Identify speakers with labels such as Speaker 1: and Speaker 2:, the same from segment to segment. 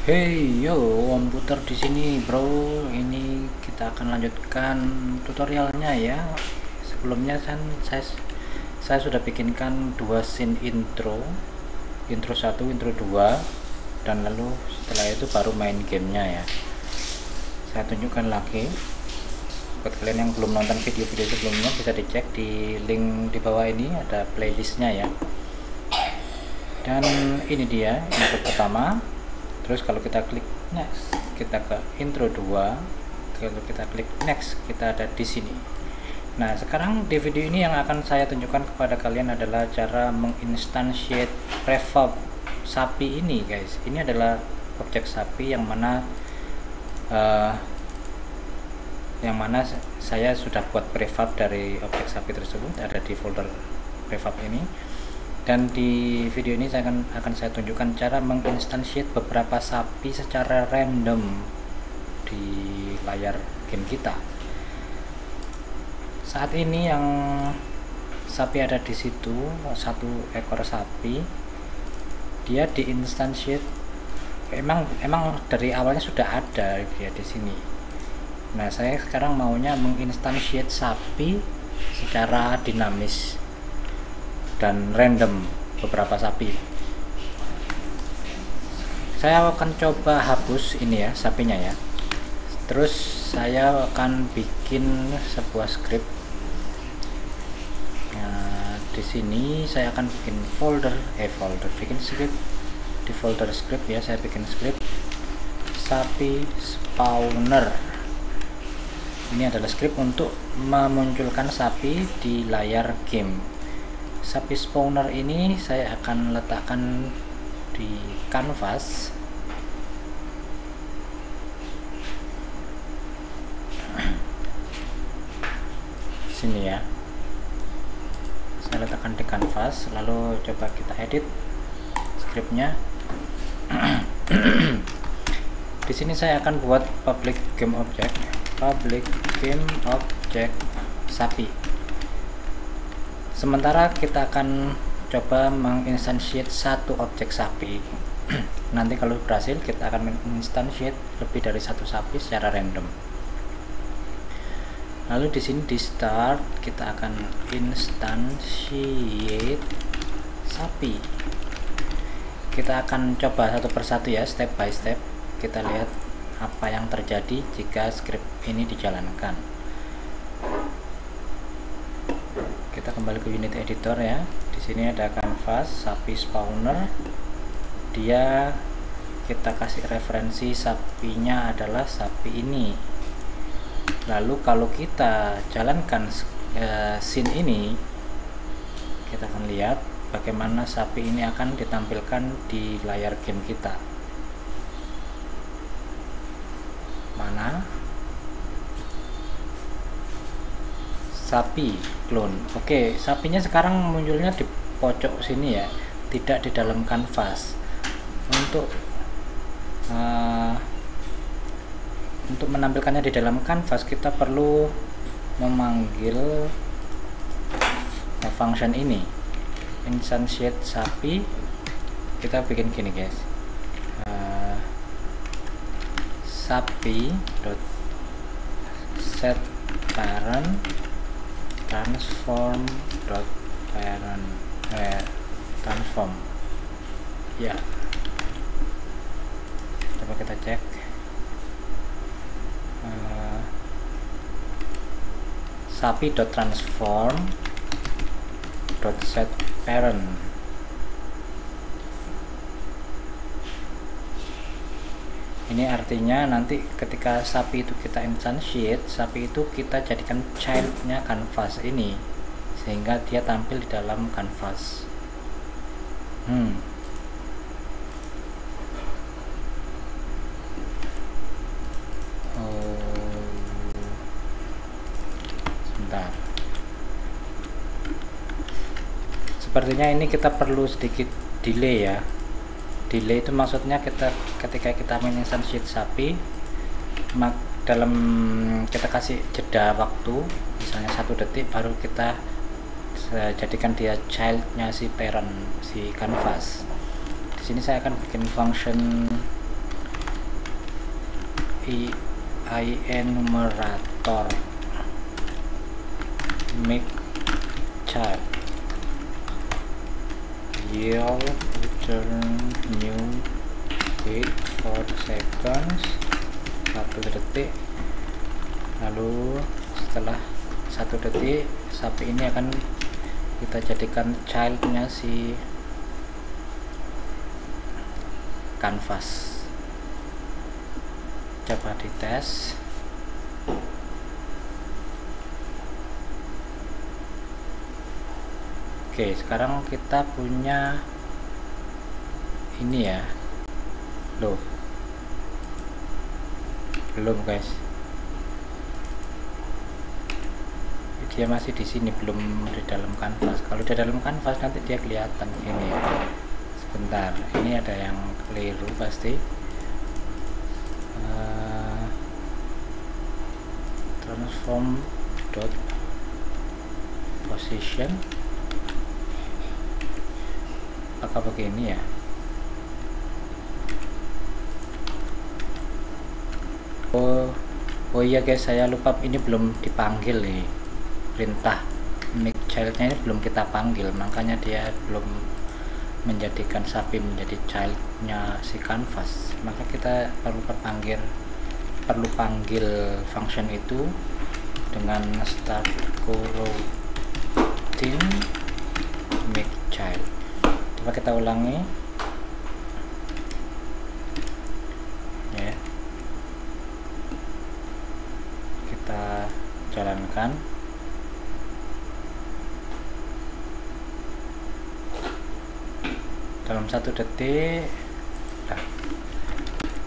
Speaker 1: Hey yo, komputer di sini bro. Ini kita akan lanjutkan tutorialnya ya. Sebelumnya kan saya sudah bikinkan dua scene intro 1, intro 2, dan lalu setelah itu baru main gamenya ya. Saya tunjukkan lagi buat kalian yang belum nonton video-video sebelumnya, bisa dicek di link di bawah ini, ada playlistnya ya. Dan ini dia intro pertama. Terus kalau kita klik next, kita ke intro 2. Kalau kita klik next, kita ada di sini. Nah, sekarang di video ini yang akan saya tunjukkan kepada kalian adalah cara menginstansiate prefab sapi ini, guys. Ini adalah objek sapi yang mana saya sudah buat prefab dari objek sapi tersebut, ada di folder prefab ini. Dan di video ini akan saya tunjukkan cara menginstansiate beberapa sapi secara random di layar game kita. Saat ini yang sapi ada di situ, satu ekor sapi, dia diinstansiate emang dari awalnya sudah ada dia di sini. Nah, saya sekarang maunya menginstansiate sapi secara dinamis dan random, beberapa sapi. Saya akan coba hapus ini ya, sapinya ya. Terus saya akan bikin sebuah script. Nah, di sini saya akan bikin bikin script. Di folder script ya, saya bikin script sapi spawner. Ini adalah script untuk memunculkan sapi di layar game. Sapi spawner ini saya akan letakkan di kanvas. Sini ya, saya letakkan di kanvas, lalu coba kita edit scriptnya. Di sini saya akan buat public game object sapi. Sementara kita akan coba menginstansiate satu objek sapi. Nanti kalau berhasil, kita akan menginstansiate lebih dari satu sapi secara random. Lalu di sini di start kita akan instansiate sapi. Kita akan coba satu persatu ya, step by step. Kita lihat apa yang terjadi jika script ini dijalankan. Kita kembali ke unit editor ya. Di sini ada canvas sapi spawner. Dia kita kasih referensi sapinya adalah sapi ini. Lalu kalau kita jalankan scene ini, kita akan lihat bagaimana sapi ini akan ditampilkan di layar game kita. Mana? Sapi clone. Oke, sapinya sekarang munculnya di pojok sini ya, tidak di dalam kanvas. Untuk menampilkannya di dalam kanvas, kita perlu memanggil function ini, instantiate sapi. Kita bikin gini guys, sapi dot set parent transform ya. Coba kita cek. Sapi dot transform dot set parent. Ini artinya nanti ketika sapi itu kita instantiate, sapi itu kita jadikan childnya canvas ini, sehingga dia tampil di dalam canvas. Sebentar. Sepertinya ini kita perlu sedikit delay ya. Delay itu maksudnya ketika kita menginstansiate sapi, kita kasih jeda waktu, misalnya 1 detik, baru kita jadikan dia childnya si parent, si canvas. Di sini saya akan bikin function enumerator make child yield return new. Wait 4 seconds, 1 detik. Lalu setelah 1 detik sapi ini akan kita jadikan childnya si canvas. Coba dites. Oke, sekarang kita punya ini ya. Loh, belum guys, dia masih di sini, belum di dalam kanvas. Kalau di dalam kanvas nanti dia kelihatan ini ya. Sebentar, ini ada yang keliru pasti. Transform dot position, apakah begini ya? Oh iya guys, saya lupa, ini belum dipanggil nih, perintah make childnya ini belum kita panggil, makanya dia belum menjadikan sapi menjadi childnya si canvas. Maka kita perlu panggil function itu dengan start coroutine make child. Coba kita ulangi ya, kita jalankan. Dalam 1 detik.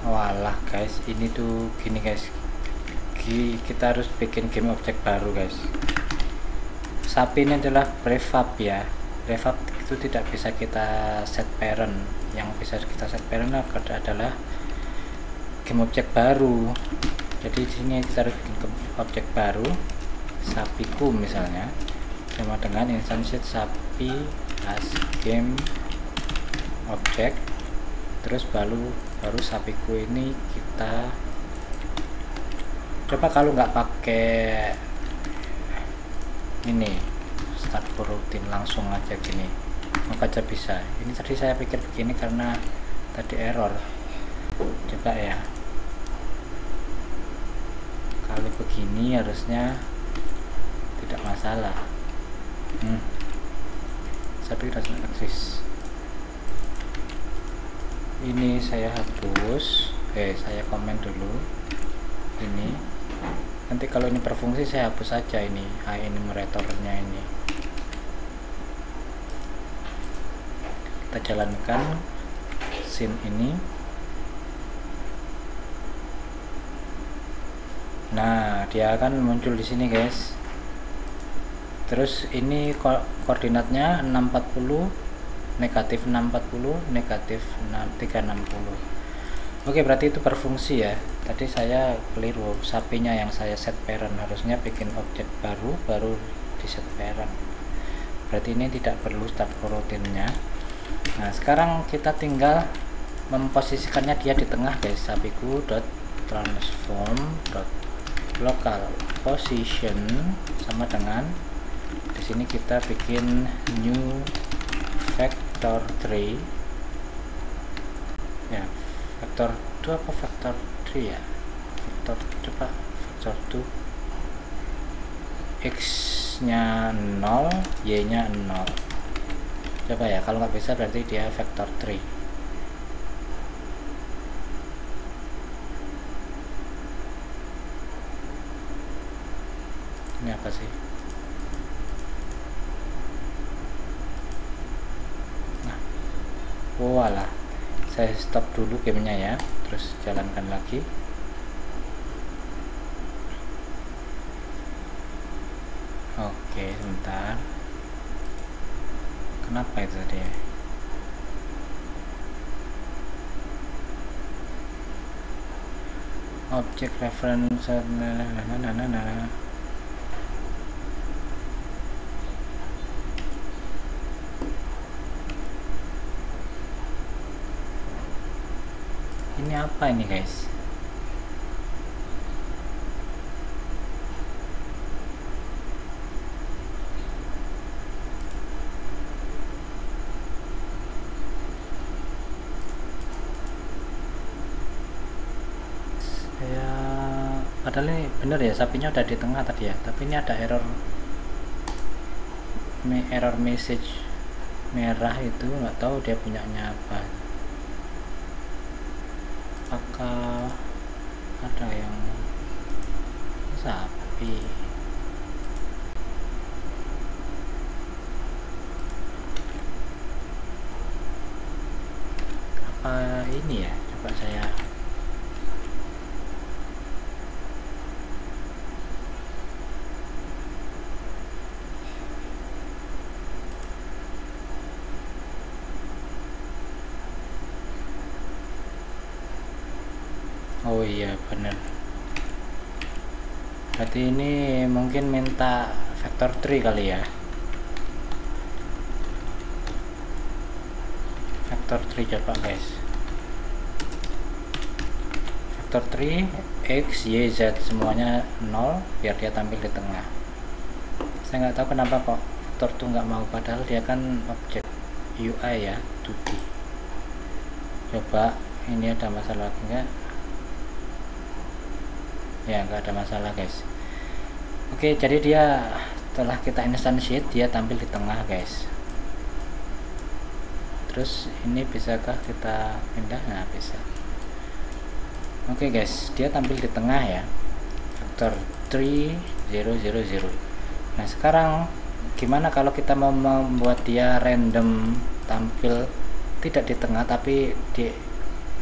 Speaker 1: Walah guys, ini tuh gini guys, kita harus bikin game objek baru guys. Sapi ini adalah prefab ya. Prefab itu tidak bisa kita set parent. Yang bisa kita set parent adalah game objek baru. Jadi di sini kita harus bikin objek baru, sapiku misalnya, sama dengan instansi sapi as game object. Terus baru sapiku ini kita coba, kalau nggak pakai ini start coroutine, langsung aja gini, maka aja bisa. Ini tadi saya pikir begini karena tadi error. Coba ya, kalau begini harusnya tidak masalah. Sapi doesn't exist. Ini saya hapus, saya komen dulu ini. Nanti kalau ini berfungsi saya hapus saja ini enumeratornya ini. Kita jalankan scene ini. Nah, dia akan muncul di sini guys. Terus ini koordinatnya 640, negatif 640, negatif 360. Oke, berarti itu berfungsi ya. Tadi saya keliru, sapinya yang saya set parent, harusnya bikin objek baru di set parent. Berarti ini tidak perlu start coroutine-nya. Nah, sekarang kita tinggal memposisikannya dia di tengah guys. Sapiku dot transform dot local position sama dengan di sini kita bikin new vector 3 ya, vector 2 apa vector 3 ya, vector, coba vector 2, x nya 0, y nya 0. Coba ya, kalau nggak bisa berarti dia vector 3. Ini apa sih? Walah, saya stop dulu gamenya ya, terus jalankan lagi. Oke, sebentar, kenapa itu tadi ya? Object reference ini apa ini guys? saya padahal ini bener ya, sapinya udah di tengah tadi ya, tapi ini ada error message merah itu, nggak tahu dia punyanya apa. Apakah ada yang sapi? Apa ini ya, coba saya oh iya bener, berarti ini mungkin minta vector tree kali ya, vector tree. Coba guys, vector tree x y z semuanya 0 biar dia tampil di tengah. Saya nggak tahu kenapa kok vector tuh nggak mau, padahal dia kan objek UI ya, 2D. Coba ini ada masalah enggak? Ya nggak ada masalah guys. Oke, jadi dia setelah kita instantiate dia tampil di tengah guys. Terus ini bisakah kita pindah? Nah bisa. Oke guys, dia tampil di tengah ya, vektor 3 0 0 0. Nah sekarang gimana kalau kita mau membuat dia random tampil tidak di tengah tapi di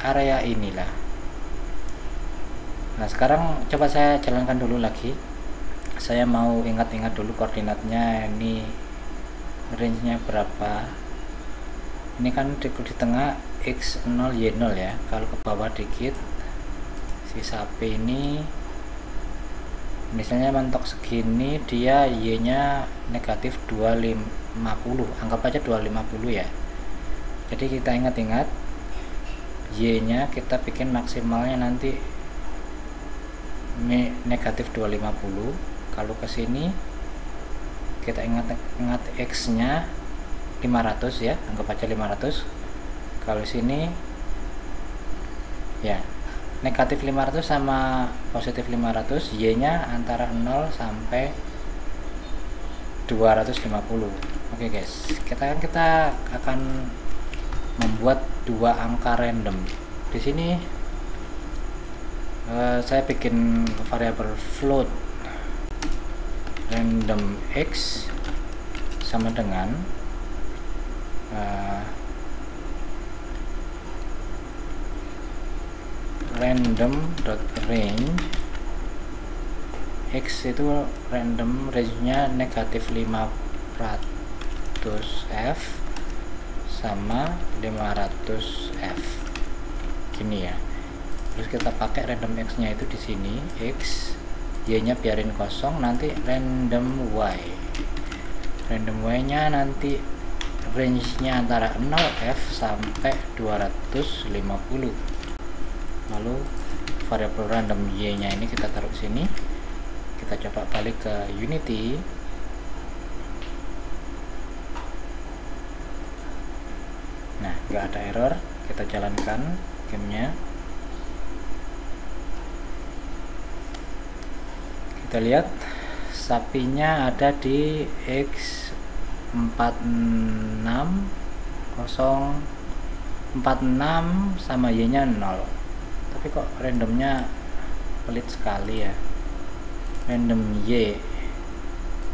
Speaker 1: area inilah. Nah sekarang coba saya jalankan dulu lagi, saya mau ingat-ingat dulu koordinatnya, ini range nya berapa. Ini kan di tengah x0 y0 ya, kalau ke bawah dikit si sapi ini misalnya mentok segini, dia y nya negatif 250, anggap aja 250 ya. Jadi kita ingat-ingat y nya kita bikin maksimalnya nanti negatif 250. Kalau ke sini kita ingat x nya 500 ya, anggap aja 500. Kalau sini ya negatif 500 sama positif 500, y nya antara 0 sampai 250. Oke guys, kita akan membuat dua angka random. Di sini saya bikin variabel float random x sama dengan random.range x itu random range-nya negatif 500f sama 500f gini ya. Terus kita pakai random x nya itu di sini, x, y nya biarin kosong, nanti random y nya nanti range nya antara 0f sampai 250. Lalu variabel random y nya ini kita taruh sini, kita coba balik ke Unity. Nah nggak ada error, kita jalankan gamenya. Kita lihat sapinya ada di x46 sama y nya 0, tapi kok randomnya pelit sekali ya, random y.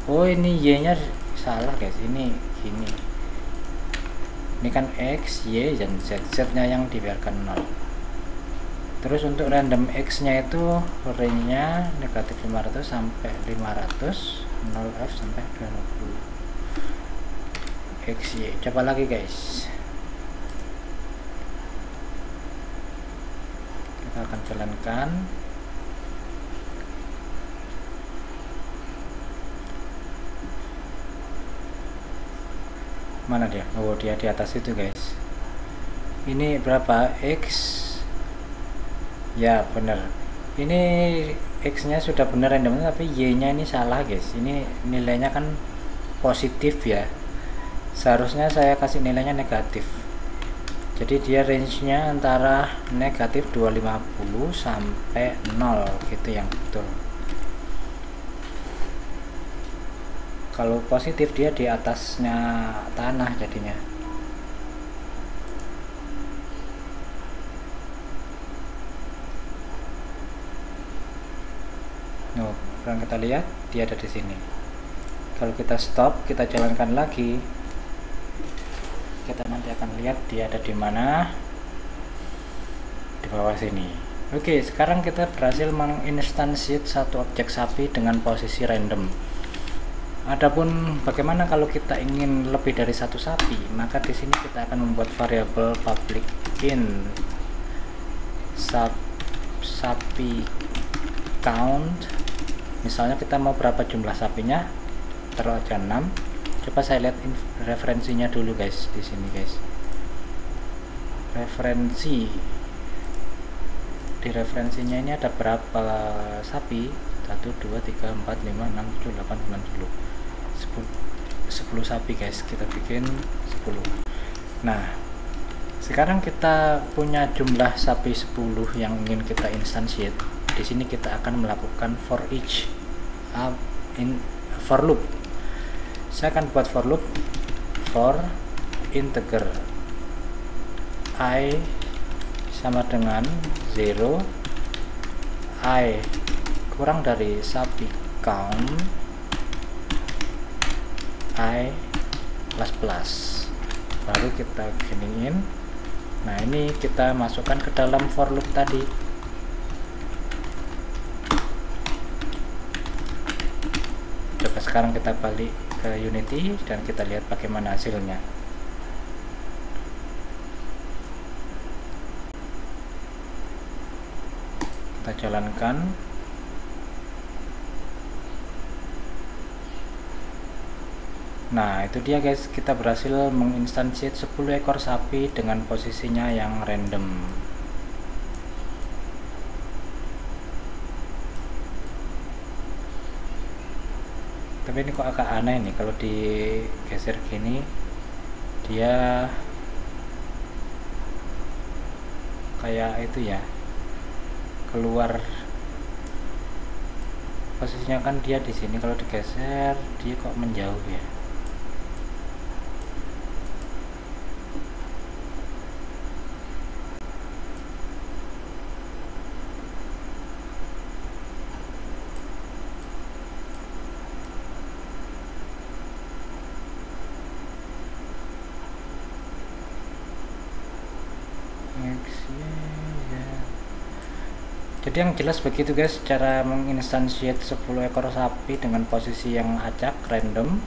Speaker 1: Oh ini y nya salah guys, ini gini, ini kan x, y, dan z nya yang dibiarkan 0. Terus untuk random x nya itu range nya negatif 500 sampai 500, 0f sampai 20 xy. Coba lagi guys, kita akan jalankan. Mana dia? Oh dia di atas itu guys. Ini berapa x? Ya bener, ini x nya sudah bener random, tapi y nya ini salah guys. Ini nilainya kan positif ya, seharusnya saya kasih nilainya negatif. Jadi dia range-nya antara negatif 250 sampai 0 gitu yang betul. Kalau positif dia di atasnya tanah jadinya. Nah, sekarang kita lihat dia ada di sini. Kalau kita stop, kita jalankan lagi, kita nanti akan lihat dia ada di mana, di bawah sini. Oke, sekarang kita berhasil menginstansiate satu objek sapi dengan posisi random. Adapun bagaimana kalau kita ingin lebih dari satu sapi, maka di sini kita akan membuat variabel public int sapi count. Misalnya kita mau berapa jumlah sapinya, taruh aja 6. Coba saya lihat referensinya dulu guys, di sini guys. Di referensinya ini ada berapa sapi? 1 2 3 4 5 6 7 8 9 10 sapi guys. Kita bikin 10. Nah, sekarang kita punya jumlah sapi 10 yang ingin kita instantiate. Di sini kita akan melakukan for each for loop. Saya akan buat for loop for integer I sama dengan 0, I kurang dari sapi count I plus, baru kita giniin. Nah, ini kita masukkan ke dalam for loop tadi. Coba sekarang kita balik ke Unity dan kita lihat bagaimana hasilnya. Kita jalankan. Nah, itu dia guys, kita berhasil menginstansiate 10 ekor sapi dengan posisinya yang random. Tapi ini kok agak aneh nih, kalau digeser gini dia kayak itu ya, keluar posisinya kan dia di sini, kalau digeser dia kok menjauh ya. Jadi yang jelas begitu guys, cara menginstansiate 10 ekor sapi dengan posisi yang acak random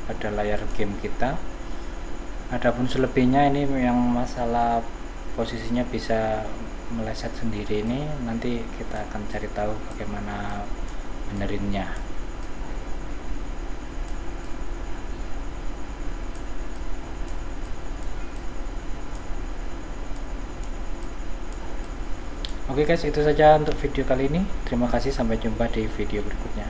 Speaker 1: pada layar game kita. Adapun selebihnya ini yang masalah posisinya bisa meleset sendiri, ini nanti kita akan cari tahu bagaimana benerinnya. Oke guys, itu saja untuk video kali ini. Terima kasih, sampai jumpa di video berikutnya.